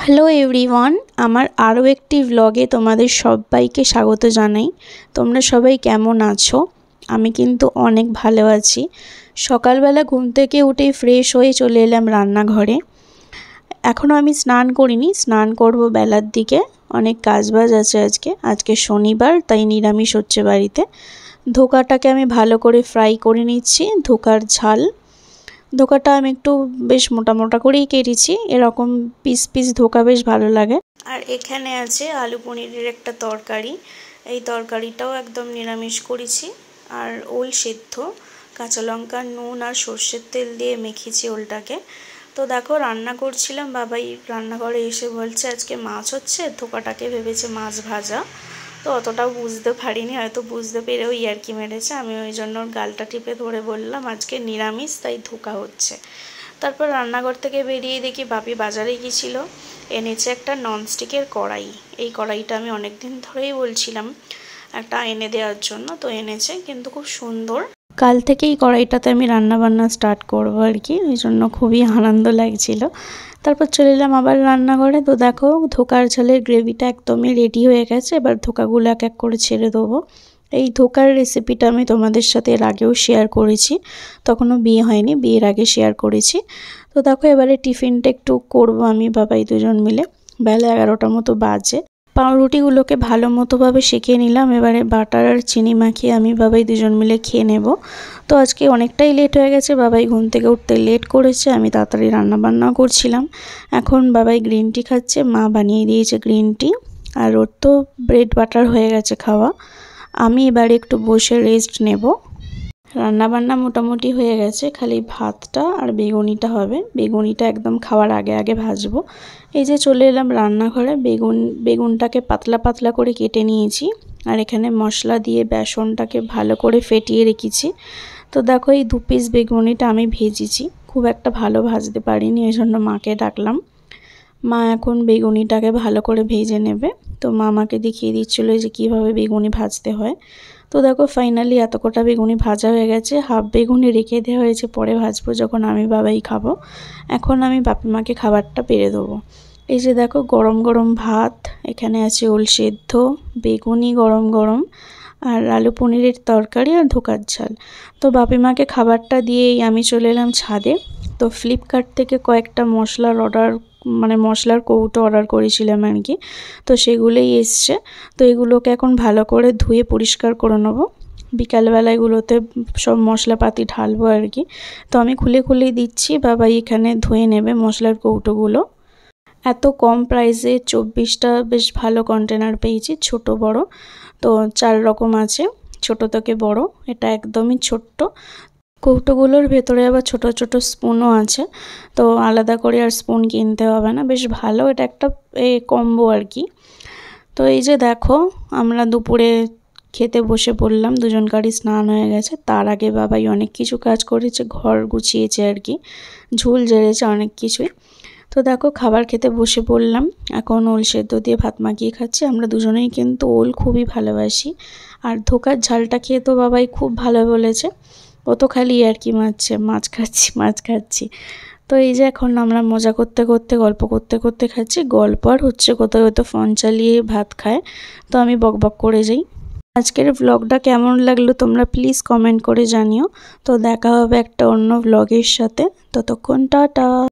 Hello everyone, আমার আরও একটি ব্লগে তোমাদের সবাইকে স্বাগত জানাই। তোমরা সবাই কেমন আছো? আমি কিন্তু অনেক ভালো আছি। সকালবেলা ঘুম থেকে উঠে ফ্রেশ হয়ে চলে এলাম রান্নাঘরে। এখনও আমি স্নান করিনি, স্নান করব বেলার দিকে। অনেক কাজবাজ আছে আজকে শনিবার, তাই নিরামিষ হচ্ছে বাড়িতে। ধোকাটাকে আমি ভালো করে ফ্রাই করে নিচ্ছি, ধোকার ঝাল। ধোকাটা আমি একটু বেশ মোটা মোটা করেই কেটেছি, এরকম পিস পিস ধোকা বেশ ভালো লাগে। আর এখানে আছে আলু পনিরের একটা তরকারি। এই তরকারিটাও একদম নিরামিষ করেছি। আর ওল সেদ্ধ, কাঁচা লঙ্কা, নুন আর সর্ষের তেল দিয়ে মেখেছি ওলটাকে। তো দেখো রান্না করছিলাম, বাবাই রান্নাঘরে এসে বলছে আজকে মাছ হচ্ছে, ধোকাটাকে ভেবেছে মাছ ভাজা। তো অতটাও বুঝতে পারিনি, হয়তো বুঝতে পেরেও ইয়ার্কি মেরেছে। আমি ওই জন্য গালটা টিপে ধরে বললাম আজকে নিরামিষ, তাই ধোকা হচ্ছে। তারপর রান্নাঘর থেকে বেরিয়ে দেখি বাপি বাজারে গিয়েছিল, এনেছে একটা ননস্টিকের কড়াই। এই কড়াইটা আমি অনেক দিন ধরেই বলছিলাম একটা এনে দেওয়ার জন্য, তো এনেছে, কিন্তু খুব সুন্দর। কাল থেকে এই কড়াইটাতে আমি রান্নাবান্না স্টার্ট করবো আর কি, ওই জন্য খুবই আনন্দ লাগছিল। তারপর চলে এলাম আবার রান্নাঘরে। তো দেখো ধোকার ঝালের গ্রেভিটা একদমই রেডি হয়ে গেছে। এবার ধোকাগুলো এক এক করে ছেড়ে দেবো। এই ধোকার রেসিপিটা আমি তোমাদের সাথে এর আগেও শেয়ার করেছি, তখনও বিয়ে হয়নি, বিয়ের আগে শেয়ার করেছি। তো দেখো এবারে টিফিনটা একটু করবো আমি বাবাই দুজন মিলে। বেলা 11টা মতো বাজে। পাউরুটিগুলোকে ভালো মতোভাবে সেঁকে নিলাম। এবারে বাটার আর চিনি মাখিয়ে আমি বাবাই দুজন মিলে খেয়ে নেব। তো আজকে অনেকটাই লেট হয়ে গেছে, বাবাই ঘুম থেকে উঠতে লেট করেছে, আমি তাড়াতাড়ি রান্নাবান্নাও করছিলাম। এখন বাবাই গ্রিন টি খাচ্ছে, মা বানিয়ে দিয়েছে গ্রিন টি। আর ওর তো ব্রেড বাটার হয়ে গেছে খাওয়া। আমি এবারে একটু বসে রেস্ট নেব। রান্নাবান্না মোটামুটি হয়ে গেছে, খালি ভাতটা আর বেগুনিটা হবে। বেগুনিটা একদম খাওয়ার আগে আগে ভাজবো। এই যে চলে এলাম রান্নাঘরে। বেগুনটাকে পাতলা পাতলা করে কেটে নিয়েছি। আর এখানে মশলা দিয়ে বেসনটাকে ভালো করে ফেটিয়ে রেখেছি। তো দেখো এই 2 পিস বেগুনিটা আমি ভেজেছি, খুব একটা ভালো ভাজতে পারিনি, এই জন্য মাকে ডাকলাম। মা এখন বেগুনিটাকে ভালো করে ভেজে নেবে। তো মা আমাকে দেখিয়ে দিচ্ছিল যে কীভাবে বেগুনি ভাজতে হয়। তো দেখো ফাইনালি এত কটা বেগুনি ভাজা হয়ে গেছে। হাফ বেগুনি রেখে দেওয়া হয়েছে, পরে ভাজবো যখন আমি বাবাই খাবো। এখন আমি বাপি মাকে খাবারটা পেরে দেবো। এই যে দেখো গরম গরম ভাত, এখানে আছে ওল সেদ্ধ, বেগুনি গরম গরম, আর আলু পনিরের তরকারি আর ধোকার ঝাল। তো বাপি মাকে খাবারটা দিয়েই আমি চলে এলাম ছাদে। তো ফ্লিপকার্ট থেকে কয়েকটা মশলার কৌটো অর্ডার করেছিলাম আর কি। তো সেগুলোই এসছে। তো এগুলোকে এখন ভালো করে ধুয়ে পরিষ্কার করে নেবো। বিকালবেলা এগুলোতে সব মশলাপাতি ঢালবো আর কি। তো আমি খুলে খুলেই দিচ্ছি, বাবা এখানে ধুয়ে নেবে মশলার কৌটোগুলো। এত কম প্রাইসে 24টা বেশ ভালো কন্টেনার পেয়েছি, ছোট বড়। তো 4 রকম আছে, ছোট থেকে বড়। এটা একদমই ছোট্ট। কৌটোগুলোর ভেতরে আবার ছোট ছোট স্পুনও আছে, তো আলাদা করে আর স্পুন কিনতে হবে না। বেশ ভালো, এটা একটা কম্বো আর কি। তো এই যে দেখো আমরা দুপুরে খেতে বসে পড়লাম, দুজনকারই স্নান হয়ে গেছে। তার আগে বাবাই অনেক কিছু কাজ করেছে, ঘর গুছিয়েছে আর কি, ঝুল ঝেড়েছে অনেক কিছুই। তো দেখো খাবার খেতে বসে পড়লাম। এখন ওল সেদ্ধ দিয়ে ভাত মাখিয়ে খাচ্ছি। আমরা দুজনেই কিন্তু ওল খুবই ভালোবাসি। আর ধোকার ঝালটা খেয়ে তো বাবাই খুব ভালো বলেছে। ও তো খালি আর কি মাছ খাচ্ছি মাছ খাচ্ছি। তো এই যে এখন আমরা মজা করতে করতে গল্প করতে করতে খাচ্ছি। গল্প আর হচ্ছে কোথাও হয়তো ফোন চালিয়ে ভাত খায়, তো আমি বক বক করে যাই। আজকের ব্লগটা কেমন লাগলো তোমরা প্লিজ কমেন্ট করে জানিও। তো দেখা হবে একটা অন্য ব্লগের সাথে, ততক্ষণ টাটা।